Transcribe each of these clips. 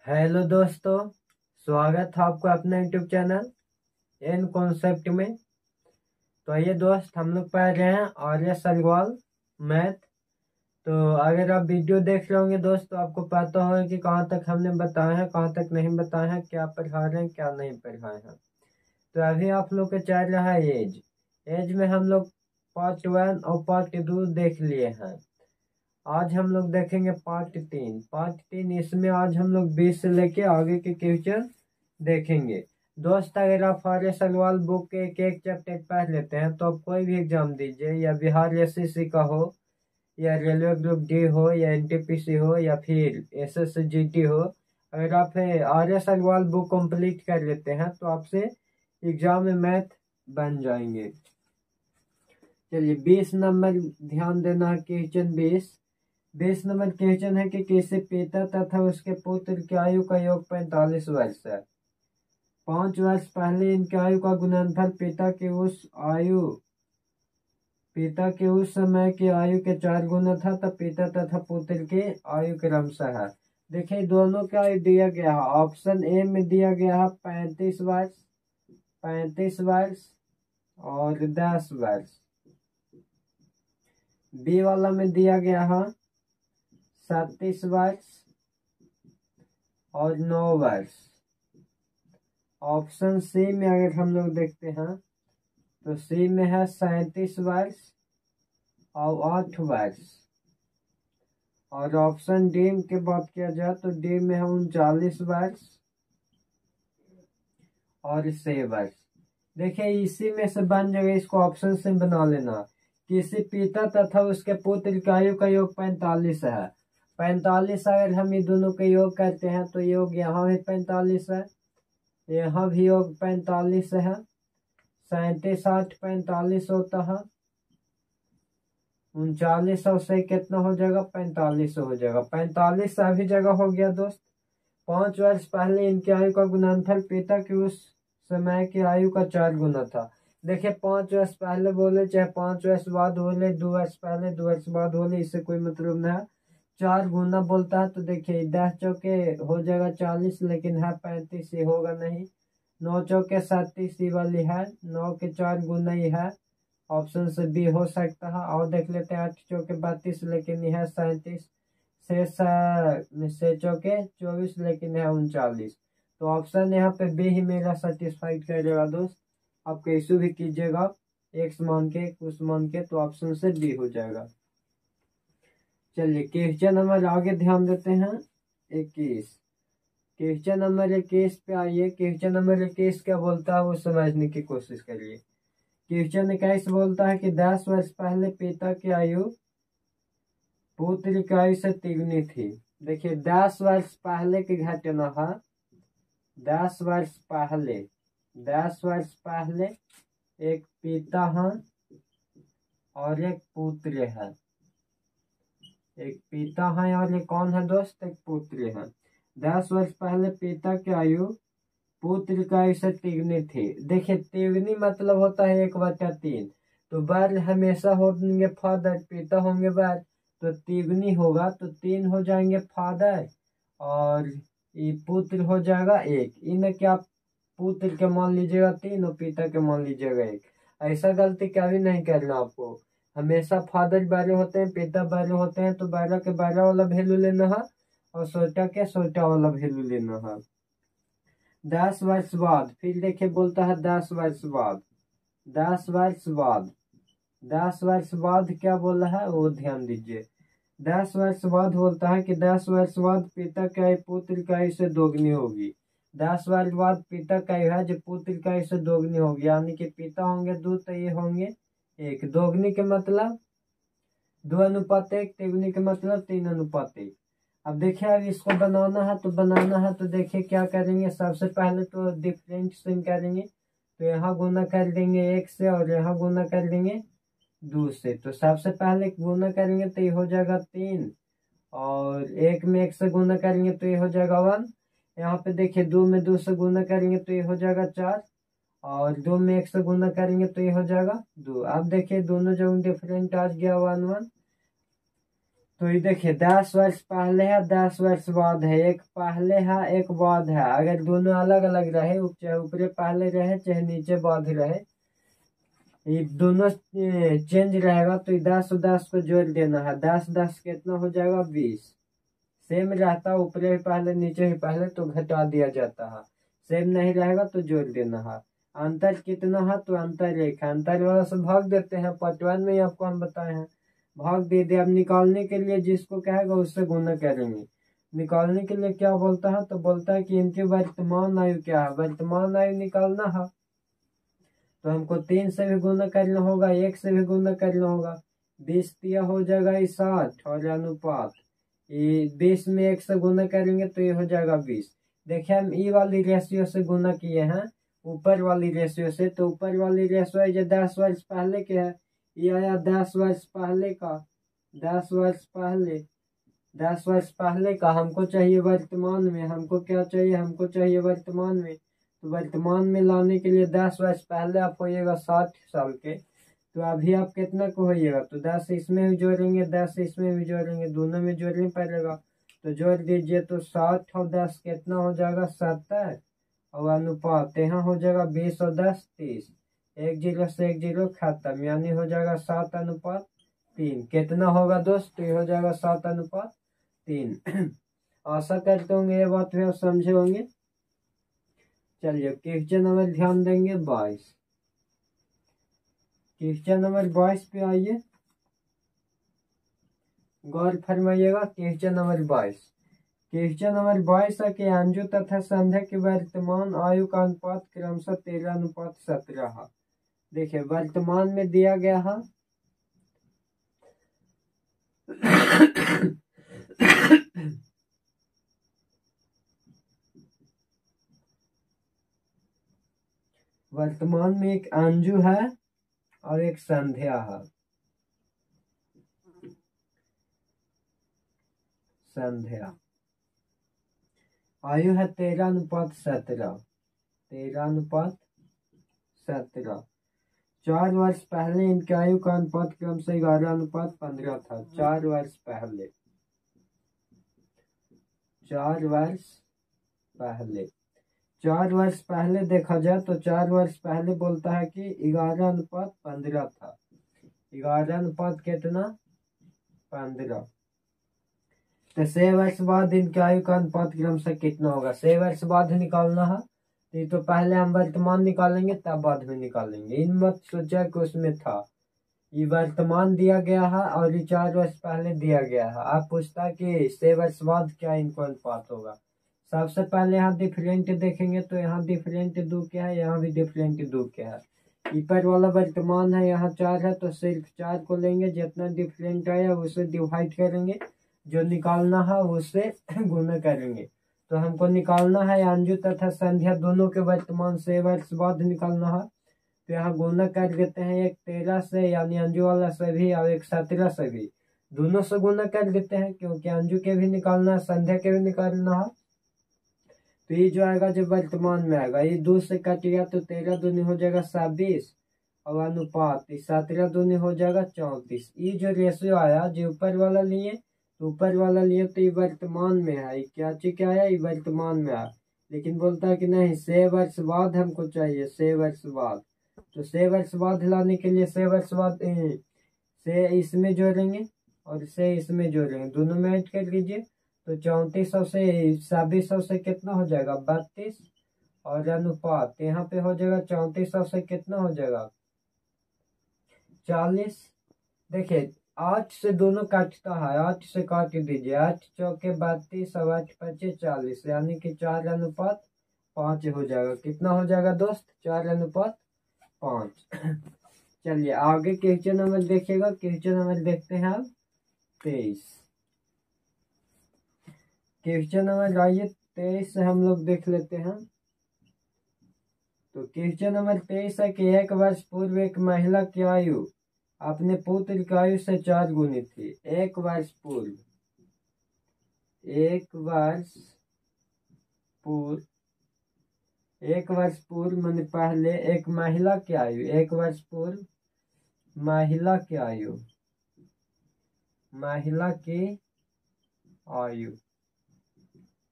Hello दोस्तों, स्वागत है आपको अपने यूट्यूब चैनल एन कॉन्सेप्ट में। तो ये दोस्त हम लोग पढ़ रहे हैं आर्य सलवाल मैथ। तो अगर आप वीडियो देख रहे होंगे दोस्त तो आपको पता होगा कि कहाँ तक हमने बताया है, कहाँ तक नहीं बताया है, क्या पढ़ा रहे हैं क्या नहीं पढ़ाए हैं। तो अभी आप लोग का चल रहा है एज। एज में हम लोग पार्ट 1 और पार्ट 2 देख लिए हैं। आज हम लोग देखेंगे पार्ट 3। पार्ट 3 इसमें आज हम लोग 20 से लेके आगे के क्वेश्चन देखेंगे। दोस्त अगर आप आर्य सलवाल बुक के एक एक चैप्टर पढ़ लेते हैं तो आप कोई भी एग्जाम दीजिए, या बिहार एसएससी का हो, या रेलवे ग्रुप डी हो, या एनटीपीसी हो, या फिर एसएसजीटी हो, अगर आप आर्य सलवाल बुक कंप्लीट कर लेते हैं तो आपसे एग्जाम में मैथ बन जाएंगे। चलिए 20 नंबर ध्यान देना है, क्वेश्चन 20 नंबर क्वेश्चन है कि किसी पिता तथा उसके पुत्र की आयु का योग 45 वर्ष है। 5 वर्ष पहले इनकी आयु का गुणनफल पिता के उस समय की आयु के 4 गुना था, तब पिता तथा पुत्र की आयु क्रमशः है। देखिए दोनों का आयु दिया गया है। ऑप्शन ए में दिया गया है 35 वर्ष, 35 वर्ष और 10 वर्ष। बी वाला में दिया गया है 37 वर्ष और 9 वर्ष। ऑप्शन सी में अगर हम लोग देखते हैं तो सी में है 37 वर्ष और 8 वर्ष। और ऑप्शन डी की बात किया जाए तो डी में है 39 वर्ष और 6 वर्ष। देखिए इसी में से बन जाएगा, इसको ऑप्शन से बना लेना। किसी पिता तथा उसके पुत्र की आयु का योग 45 है। 45 अगर हम ये दोनों के योग करते हैं तो योग यहाँ भी 45 है, यहाँ भी योग 45 है। 37 8 45 होता है। 39 से कितना हो जाएगा? 45 हो जाएगा। 45 सभी जगह हो गया दोस्त। 5 वर्ष पहले इनकी आयु का गुणनफल पिता की उस समय की आयु का 4 गुना था। देखिए 5 वर्ष पहले बोले चाहे 5 वर्ष बाद बोले, 2 वर्ष पहले 2 वर्ष बाद बोले, इससे कोई मतलब नहीं है। 4 गुना बोलता है तो देखिए 10 चौके हो जाएगा 40, लेकिन है 35, ये होगा नहीं। 9 चौके 37 ये वाली है, 9 के 4 गुना ही है। ऑप्शन से बी हो सकता है। और देख लेते हैं 8 चौके 32, लेकिन यह है 37। से चौके 24, लेकिन है 39। तो ऑप्शन यहाँ पे बी ही मेरा सेटिस्फाइड करेगा दोस्त। आप कैसे भी कीजिएगा, एक्स मान के कुछ मान के, तो ऑप्शन से बी हो जाएगा। चलिए क्वेश्चन नंबर आगे ध्यान देते हैं 21। क्वेश्चन नंबर 21 पे आइए। क्वेश्चन नंबर 21 क्या बोलता है वो समझने की कोशिश करिए। क्वेश्चन 21 बोलता है कि 10 वर्ष पहले पिता की आयु पुत्र की आयु से तिगुनी थी। देखिए 10 वर्ष पहले की घटना है। 10 वर्ष पहले, 10 वर्ष पहले एक पिता है और एक पुत्र है। एक पिता है और ये कौन है दोस्त? एक पुत्र है। 10 वर्ष पहले पिता की आयु पुत्र की आयु से तिगुनी थी। देखिए तिगुनी मतलब होता है 1/3। तो बर हमेशा होंगे फादर, पिता होंगे बर, तो तिगुनी होगा तो 3 हो जाएंगे फादर, और ये पुत्र हो जाएगा 1। इन्हें क्या पुत्र के मान लीजिएगा 3 और पिता के मान लीजिएगा 1। ऐसा गलती कभी नहीं करना आपको। हमेशा फादर बड़े होते हैं, पिता बड़े होते हैं, तो बड़ा के बड़ा वाला वैल्यू लेना है और छोटा के छोटा वाला वैल्यू लेना है। 10 वर्ष बाद, फिर देखिए बोलता है 10 वर्ष बाद, 10 वर्ष बाद, 10 वर्ष बाद क्या बोला है वो ध्यान दीजिए। 10 वर्ष बाद बोलता है कि 10 वर्ष बाद पिता की आयु पुत्र की आयु से दोगुनी होगी। 10 वर्ष बाद पिता का आयु है जो पुत्र की आयु से दोगुनी होगी, यानी कि पिता होंगे 2 तो ये होंगे 1। दोगुनी के मतलब 2:1, तिगुनी के मतलब 3:1। अब देखिए अब इसको बनाना है तो देखिए क्या करेंगे। सबसे पहले तो डिफरेंशिएशन करेंगे, तो यहाँ गुना कर देंगे 1 से और यहाँ गुना कर देंगे 2 से। तो सबसे पहले गुना करेंगे तो ये हो जाएगा 3, और 1 में 1 से गुना करेंगे तो ये हो जाएगा 1। यहाँ पे देखिए 2 में 2 से गुना करेंगे तो ये हो जाएगा 4, और 2 में 1 से गुना करेंगे तो ये हो जाएगा 2। अब देखिए दोनों जगह डिफरेंट आ गया 1 1। तो ये देखिए 10 वर्ष पहले है 10 वर्ष बाद है, एक पहले है एक बाद है। अगर दोनों अलग अलग रहे, चाहे ऊपरे पहले रहे चाहे नीचे बाद रहे, ये दोनों चेंज रहेगा तो 10 को जोड़ देना है। 10 कितना हो जाएगा 20। सेम रहता ऊपरे ही पहले नीचे ही पहले तो घटा दिया जाता है। सेम नहीं रहेगा तो जोड़ देना है। अंतर कितना है तो अंतर एक है, अंतर वाला से भाग देते हैं। पार्ट 1 में ही आपको हम बताए हैं, भाग दे दे। अब निकालने के लिए जिसको कहेगा उससे गुना करेंगे। निकालने के लिए क्या बोलता है तो बोलता है कि इनकी वर्तमान आयु क्या है, वर्तमान आयु निकालना है तो हमको 3 से भी गुना करना होगा, 1 से भी गुना करना होगा। 20 दिया हो जाएगा ये 60 और अनुपात ये 20 में 1 से गुना करेंगे तो ये हो जाएगा 20। देखिए हम ई वाली रेशियो से गुना किए हैं ऊपर वाली रेशियो से, तो ऊपर वाली रेशियो जो 10 वर्ष पहले के है, ये आया 10 वर्ष पहले का। 10 वर्ष पहले, 10 वर्ष पहले का हमको चाहिए वर्तमान में। हमको क्या चाहिए, हमको चाहिए वर्तमान में। तो वर्तमान में लाने के लिए 10 वर्ष पहले आप होइएगा 60 साल के, तो अभी आप कितना को होइएगा तो 10 इसमें भी जोड़ेंगे 10 इसमें भी जोड़ेंगे, दोनों में जोड़ने पड़ेगा। तो जोड़ दीजिए तो 60 और 10 कितना हो जाएगा 70 और अनुपात यहाँ हो जाएगा 20 और 10 30। 1 0 से 1 0 खत्म, यानी हो जाएगा 7:3। कितना होगा दोस्त तो ये हो जाएगा 7:3। आशा करते होंगे ये बात भी आप समझे होंगे। चलिए क्वेश्चन नंबर ध्यान देंगे 22। क्वेश्चन नंबर 22 पे आइए, गौर फरमाइएगा। क्वेश्चन नंबर 22, क्वेश्चन नंबर 22 है कि अंजू तथा संध्या की वर्तमान आयु का अनुपात क्रमशः 13:17 है। देखिए वर्तमान में दिया गया है वर्तमान में एक अंजू है और एक संध्या है। संध्या आयु है 13:17। 13:17। 4 वर्ष पहले इनकी आयु का अनुपात क्रमशः 11:15 था। 4 वर्ष पहले, 4 वर्ष पहले, 4 वर्ष पहले देखा जाए तो 4 वर्ष पहले बोलता है कि 11:15 था। 11 कितना 15। तो 6 वर्ष बाद इनके आयु का अनुपात क्रमशः कितना होगा। 6 वर्ष बाद निकालना है तो पहले हम वर्तमान निकालेंगे तब बाद में निकालेंगे। इन मत सोचा कि उसमें था, ये वर्तमान दिया गया है और ये 4 वर्ष पहले दिया गया है। आप पूछता कि 6 वर्ष बाद क्या इनको अनुपात होगा। सबसे पहले यहाँ डिफरेंट देखेंगे तो यहाँ डिफरेंट 2 क्या है, यहाँ भी डिफरेंट 2 क्या है। ऊपर वाला वर्तमान है, यहाँ 4 है तो सिर्फ 4 को लेंगे, जितना डिफरेंट आया उसे डिवाइड करेंगे, जो निकालना है उससे गुना करेंगे। तो हमको निकालना है अंजू तथा संध्या दोनों के वर्तमान 6 वर्ष बाद निकालना है। तो यहाँ गुना कर देते हैं, एक 13 से यानी अंजू वाला से भी और एक 17 से भी, दोनों से गुना कर देते हैं क्योंकि अंजू के भी निकालना है संध्या के भी निकालना है। तो ये जो आएगा जो वर्तमान में आएगा, ये 2 से कट गया तो 13 दूनी हो जाएगा 26 और अनुपात 17 दूनी हो जाएगा 34। ये जो रेशियो आया जो ऊपर वाला लिए तो ऊपर वाला लिए तो ये वर्तमान में है, क्या चीज क्या आया ये वर्तमान में आया। लेकिन बोलता है कि नहीं 6 वर्ष बाद हमको चाहिए, 6 वर्ष बाद। तो 6 वर्ष बाद लाने के लिए 6 वर्ष बाद से इसमें जोड़ेंगे और से इसमें जोड़ेंगे, दोनों में ऐड कर लीजिए। तो 3400 से 2600 से कितना हो जाएगा 32 और अनुपात यहाँ पे हो जाएगा 3400 से कितना हो जाएगा 40। देखिए 8 से दोनों काटता है, 8 से काट दीजिए, 8 चौके 32 और 8 5 40, यानी कि 4:5 हो जाएगा। कितना हो जाएगा दोस्त 4:5। चलिए आगे क्वेश्चन नंबर देखिएगा। क्वेश्चन नंबर देखते हैं आप 23। क्वेश्चन नंबर आइए 23 से हम लोग देख लेते हैं। तो क्वेश्चन नंबर 23 है कि 1 वर्ष पूर्व एक महिला की आयु अपने पुत्र की आयु से 4 गुनी थी। 1 वर्ष पूर्व, 1 वर्ष पूर्व, 1 वर्ष पूर्व मैंने पहले एक महिला की आयु, 1 वर्ष पूर्व महिला की आयु महिला की आयु,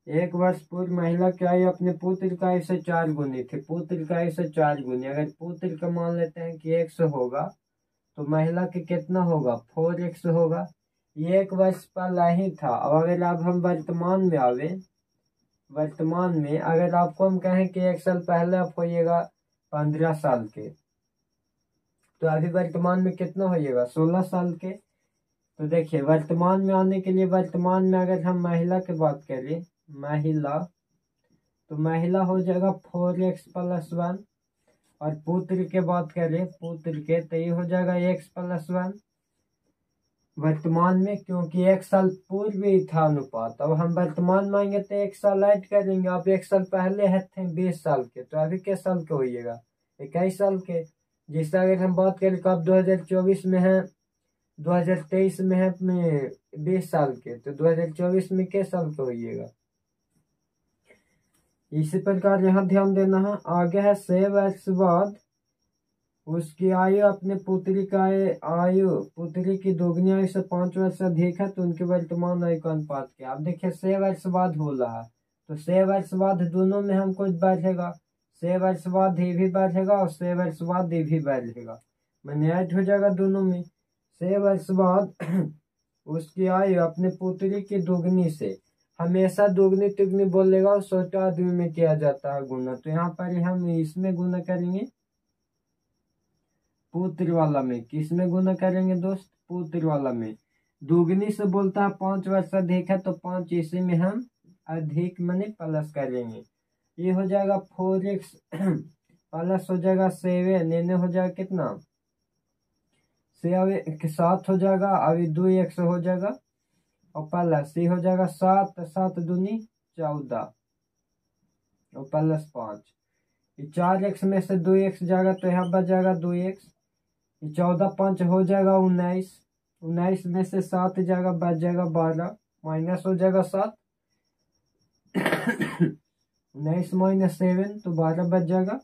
1 वर्ष पूर्व महिला की आयु अपने पुत्र की आयु से 4 गुनी थी। पुत्र की आयु से 4 गुनी, अगर पुत्र का मान लेते हैं कि 100 होगा तो महिला के कितना होगा, 4x होगा। ये 1 वर्ष पहला ही था। अब अगर अब हम वर्तमान में आवे, वर्तमान में अगर आपको हम कहें कि 1 साल पहले आप होइएगा 15 साल के, तो अभी वर्तमान में कितना होइएगा, 16 साल के। तो देखिए वर्तमान में आने के लिए, वर्तमान में अगर हम महिला की बात करें, महिला, तो महिला हो जाएगा 4x+1, और पुत्र के बात करें, पुत्र के, तो ये हो जाएगा x+1 वर्तमान में, क्योंकि 1 साल पूर्व ही था अनुपात। अब हम वर्तमान में आएंगे तो 1 साल ऐड करेंगे। आप 1 साल पहले है थे 20 साल के, तो अभी किस साल के होइएगा, 21 साल के। जिससे अगर हम बात करें कब 2024 में है, 2023 में है अपने 20 साल के, तो 2024 में किस साल के होइएगा। इसी प्रकार यहाँ ध्यान देना है। आगे है 6 वर्ष बाद उसकी आयु अपने पुत्री का आयु, पुत्री की दोगुनी आयु से 5 वर्ष अधिक है तो उनके वर्तमान आयु का अनुपात क्या। अब देखिए 6 वर्ष बाद हो रहा है, तो 6 वर्ष बाद दोनों में हमको बढ़ेगा, 6 वर्ष बाद ये भी बढ़ेगा और 6 वर्ष बाद ये भी बढ़ेगा, मैंने ऐड हो जाएगा दोनों में। 6 वर्ष बाद उसकी आयु अपने पुत्री की दोगुनी से, हमेशा दोगुनी तिगुनी बोलेगा और छोटे आदमी में किया जाता है गुना, तो यहाँ पर हम इसमें गुना करेंगे, पुत्र वाला में। किस में गुना करेंगे दोस्त, पुत्र वाला में। दोगुनी से बोलता है 5 वर्ष अधिक है, तो 5 इसी में हम अधिक मैंने प्लस करेंगे। ये हो जाएगा 4x प्लस हो जाएगा 7, इन्हें हो जाएगा कितना, 7 हो जाएगा, अभी 2x हो जाएगा और प्लस ये हो जाएगा 7, 7 दूनी 14 और प्लस 5, 4x में से 2x जाएगा तो यहाँ बच जाएगा 2x, 14 5 हो जाएगा 19, 19 में से 7 जाएगा बच जाएगा 12, माइनस हो जाएगा 7 19 माइनस 7 तो 12 बच जाएगा।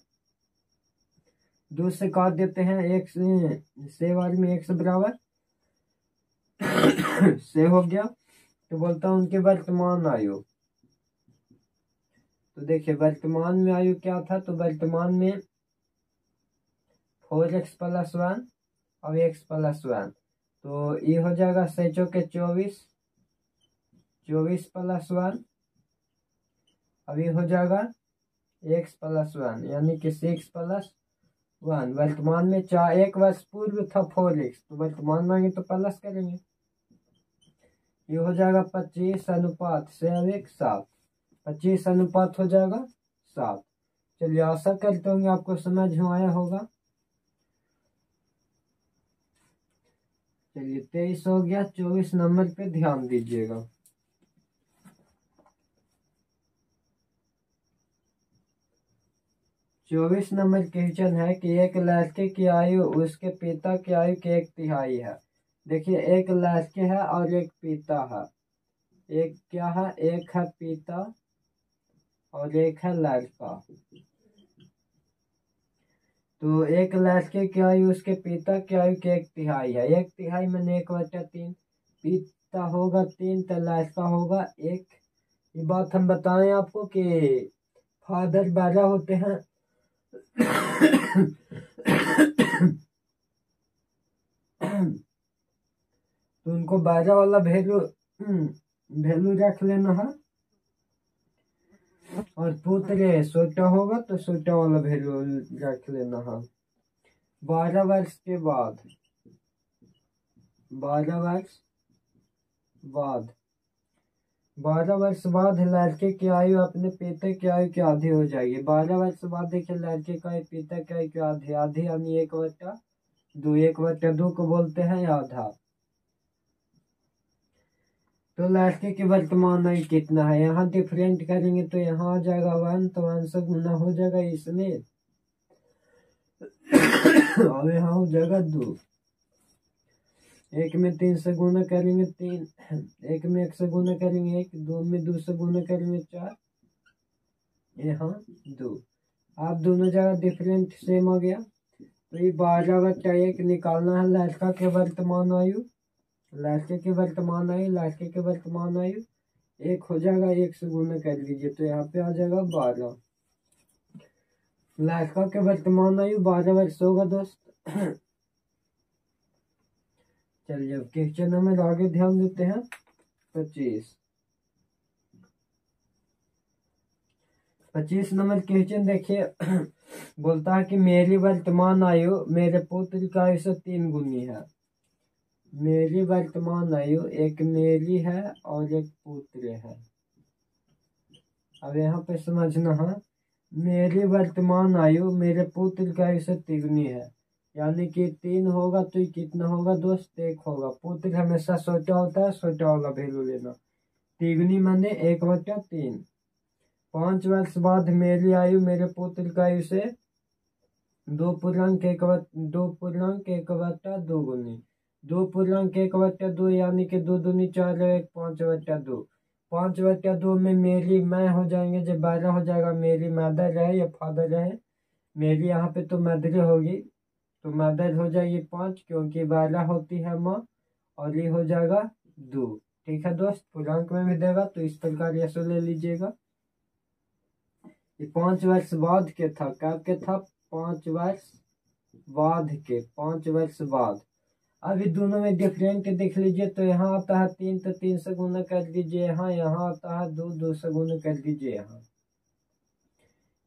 2 से काट देते हैं, एक से बार में 1 से बराबर से हो गया। तो बोलता हूँ उनके वर्तमान आयु, तो देखिए वर्तमान में आयु क्या था, तो वर्तमान में 4x+1 और x+1, तो ये हो जाएगा 6 चौके 24, 24+1, अब ये हो जाएगा x+1 यानी कि 6+1। वर्तमान में 1 वर्ष पूर्व था 4x, तो वर्तमान में आएंगे तो प्लस करेंगे, ये हो जाएगा 25 अनुपात से 7, 25 अनुपात हो जाएगा 7। चलिए आशा करते होंगे आपको समझ में आया होगा। चलिए 23 हो गया, 24 नंबर पे ध्यान दीजिएगा। चौबीस नंबर क्वेश्चन है कि एक लड़के की आयु उसके पिता की आयु के 1/3 है। देखिए एक लड़के है और एक पिता है, एक क्या है, एक है पिता और एक है लड़का। तो एक लड़के की आयु उसके पिता की आयु के 1/3 है, 1/3 मैंने 1/3, पिता होगा 3 तो लड़का होगा 1। ये बात हम बताएं आपको कि फादर 12 होते हैं तो उनको 12 वाला वैल्यू रख लेना है, और पुत्र छोटा होगा तो छोटा वाला वैल्यू रख लेना है। 12 वर्ष के बाद, 12 वर्ष बाद, 12 वर्ष बाद लड़के की आयु अपने पिता की आयु के आधी हो जाएगी। 12 वर्ष बाद देखिए लड़के का पिता की आयु के आधी, आधी यानी 1/2, 1/2 को बोलते हैं आधा। तो लड़के की वर्तमान आयु कितना है, यहाँ डिफरेंट करेंगे तो यहाँ आ जाएगा 1, तो 1 से गुना हो जाएगा इसमें और यहाँ हो जाएगा 2। 1 में 3 से गुना करेंगे 3, 1 में 1 से गुना करेंगे 1, 2 में 2 से गुना करेंगे 4, यहाँ 2। आप दोनों जगह डिफरेंट सेम हो गया। तो ये 12/1 निकालना है लड़का के वर्तमान आयु, लड़के की वर्तमान आयु, लड़के की वर्तमान आयु 1 हो जाएगा, 1 से गुना कर लीजिए तो यहाँ पे आ जाएगा 12। लड़का के वर्तमान आयु 12 वर्ष होगा दोस्त। चलिए अब क्वेश्चन नंबर आगे ध्यान देते हैं 25 नंबर क्वेश्चन देखिए। बोलता है कि मेरी वर्तमान आयु मेरे पुत्र की आयु से 3 गुनी है। मेरी वर्तमान आयु एक मेरी है और एक पुत्र है। अब यहाँ पे समझना है, मेरी वर्तमान आयु मेरे पुत्र की आयु से 3 गुनी है, यानी कि 3 होगा तो कितना होगा दोस्त, 1 होगा। पुत्र हमेशा छोटा होता है, छोटा वाला वैल्यू लेना। 3 गुनी माने 1/3। 5 वर्ष बाद मेरी आयु मेरे पुत्र की आयु से 2.1/2 गुनी। 2.1/2 यानी कि 2 दूनी 4 और 1 5/2। 5/2 में मेरी मैं हो जाएंगे, जब 12 हो जाएगा। मेरी मदर रहे या फादर रहे, मेरी यहाँ पे तो मदर होगी तो मदर हो जाएगी 5, क्योंकि 12 होती है माँ, और ये हो जाएगा 2। ठीक है दोस्त, पूर्णांक में भी देगा तो इस प्रकार ये सो ले लीजिएगा। ये 5 वर्ष बाद के था, कब के था, 5 वर्ष बाद के, 5 वर्ष बाद। अभी दोनों में डिफरेंट देख लीजिए, तो यहाँ आता है 3 तो 3 से गुना कर दीजिए, यहाँ आता है 2, 2 से गुना कर दीजिए। यहाँ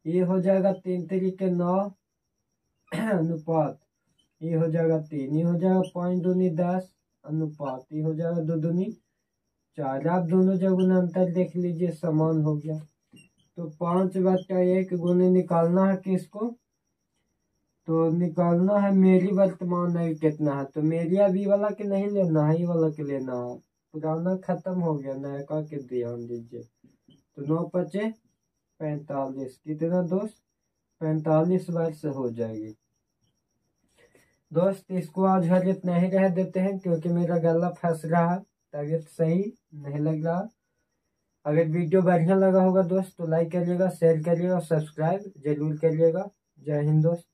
ये हो जाएगा 3 तरीके 9 अनुपात, ये हो जाएगा 3, ये हो जाएगा 5 दूनी 10 अनुपात, ये हो जाएगा 2 दूनी 4। आप दोनों जगह अंतर देख लीजिए, समान हो गया। तो 5/1 गुने निकालना है किसको, तो निकालना है मेरी वर्तमान आयु कितना है। तो मेरी अभी वाला के नहीं लेना है, ये वाला के लेना है। पुराना खत्म हो गया, नया का के ध्यान दीजिए। तो 9×5 = 45, कितना दोस्त, 45 वर्ष हो जाएगी। दोस्त इसको आज हर इतना ही रह देते हैं, क्योंकि मेरा गला फंस रहा है, तबीयत सही नहीं लग रहा। अगर वीडियो बढ़िया लगा होगा दोस्त तो लाइक करिएगा, शेयर करिएगा और सब्सक्राइब जरूर करिएगा। जय हिंद दोस्त।